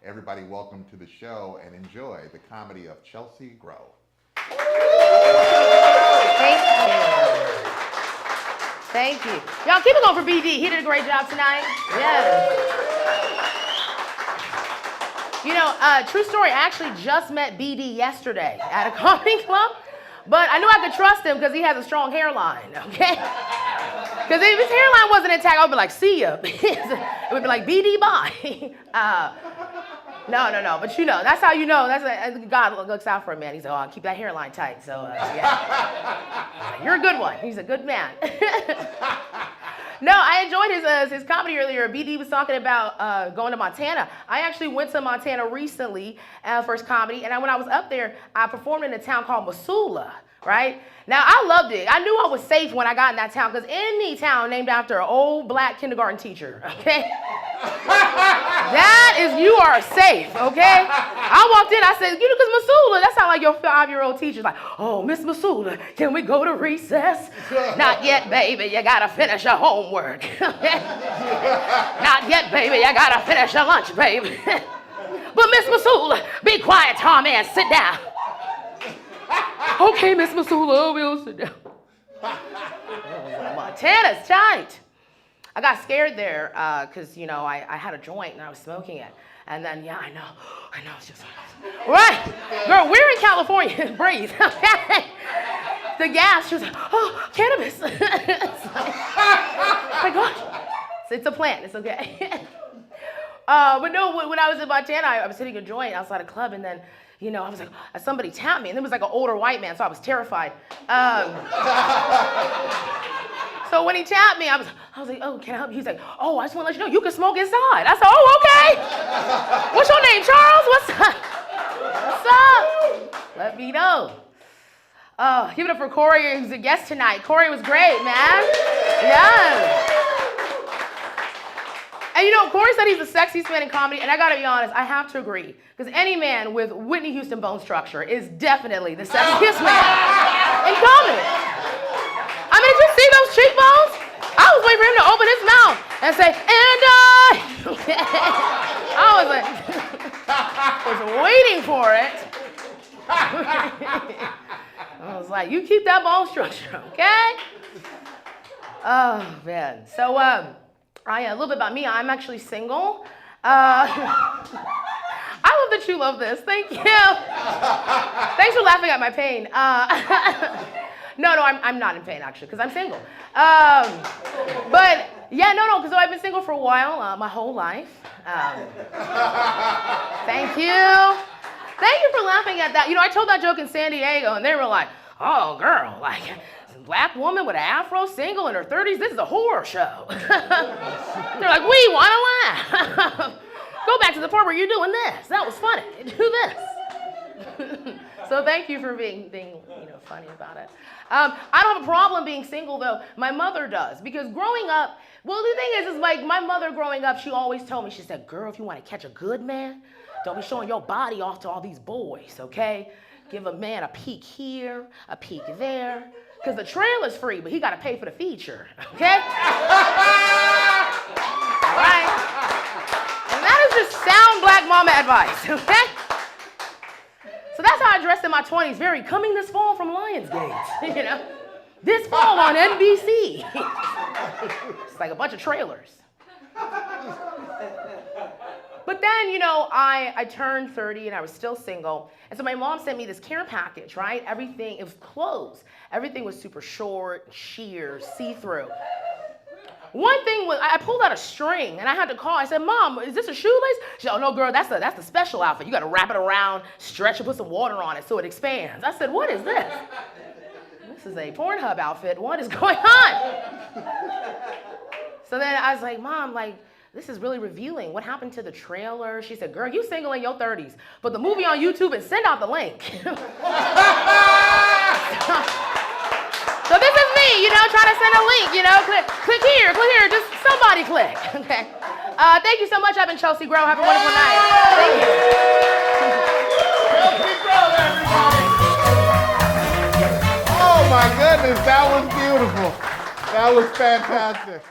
Everybody, welcome to the show and enjoy the comedy of Chelse Greaux. Thank you. Thank you. Y'all keep it going for BD. He did a great job tonight. Yes. You know, true story, I actually just met BD yesterday at a comedy club, but I knew I could trust him because he has a strong hairline, okay? Because if his hairline wasn't intact, I would be like, see ya. It would be like, BD, bye. No, but you know, that's how you know. God looks out for a man. He's like, oh, keep that hairline tight. So, yeah. You're a good one. He's a good man. No, I enjoyed his comedy earlier. BD was talking about going to Montana. I actually went to Montana recently for his comedy, and when I was up there, I performed in a town called Missoula, right? Now, I loved it. I knew I was safe when I got in that town, because any town named after an old black kindergarten teacher, okay? That is, you are safe, okay? I walked in, I said, you know, because Missoula, that sounds like your 5-year-old teacher's like, oh, Miss Missoula, can we go to recess? Not yet, baby, you gotta finish your homework. Not yet, baby, you gotta finish your lunch, baby. But Miss Missoula, be quiet, Tommy, and sit down. Okay, Miss Missoula, we'll sit down. Montana's tight. I got scared there because, you know, I had a joint and I was smoking it. And then, yeah, I know, it's just right. Girl, we're in California. Breathe. The gas, she was like, oh, cannabis. It's like, oh my gosh. It's a plant, it's okay. But no, when I was in Montana, I was hitting a joint outside a club, and then, you know, I was like, somebody tapped me, and it was like an older white man, so I was terrified. So when he tapped me, I was like, oh, can I help you? He's like, oh, I just want to let you know you can smoke inside. I said, oh, okay. What's your name, Charles? What's up? Let me know. Give it up for Corey, who's a guest tonight. Corey was great, man. Yes. And you know, Corey said he's the sexiest man in comedy, and I gotta be honest, I have to agree. Because any man with Whitney Houston bone structure is definitely the sexiest man in comedy. I mean, did you see those cheekbones? I was waiting for him to open his mouth and say, and I was like, was waiting for it. I was like, you keep that bone structure, okay? Oh, man. So, a little bit about me. I'm actually single. I love that you love this. Thank you. Thanks for laughing at my pain. No, I'm not in pain, actually, because I'm single. But, yeah, no, because I've been single for a while, my whole life. Thank you. Thank you for laughing at that. You know, I told that joke in San Diego, and they were like, oh, girl, like, black woman with an afro, single, in her 30s, this is a horror show. They're like, we want to laugh. Go back to the part where you're doing this. That was funny. Do this. So thank you for being you know, funny about it. I don't have a problem being single, though. My mother does, because growing up, well, the thing is like, my mother growing up, she always told me, she said, girl, if you want to catch a good man, don't be showing your body off to all these boys, okay? Give a man a peek here, a peek there, because the trailer's free, but he got to pay for the feature, okay? All right? And that is just sound black mama advice, okay? So that's how I dressed in my 20s, very coming this fall from Lionsgate, you know? This fall on NBC. It's like a bunch of trailers. But then, you know, I turned 30 and I was still single. And so my mom sent me this care package, right? Everything, it was clothes. Everything was super short, sheer, see-through. One thing was, I pulled out a string and I had to call. I said, Mom, is this a shoelace? She said, oh no, girl, that's the special outfit. You gotta wrap it around, stretch it, put some water on it so it expands. I said, what is this? This is a Pornhub outfit. What is going on? So then I was like, Mom, like, this is really revealing. What happened to the trailer? She said, girl, you single in your 30s. But the movie on YouTube, and send out the link. So this is me, you know, trying to send a link, you know, click here, just somebody click, okay? Thank you so much. I've been Chelse Greaux. Have a wonderful night. Thank you. Chelse Greaux, everybody. Oh my goodness, that was beautiful. That was fantastic.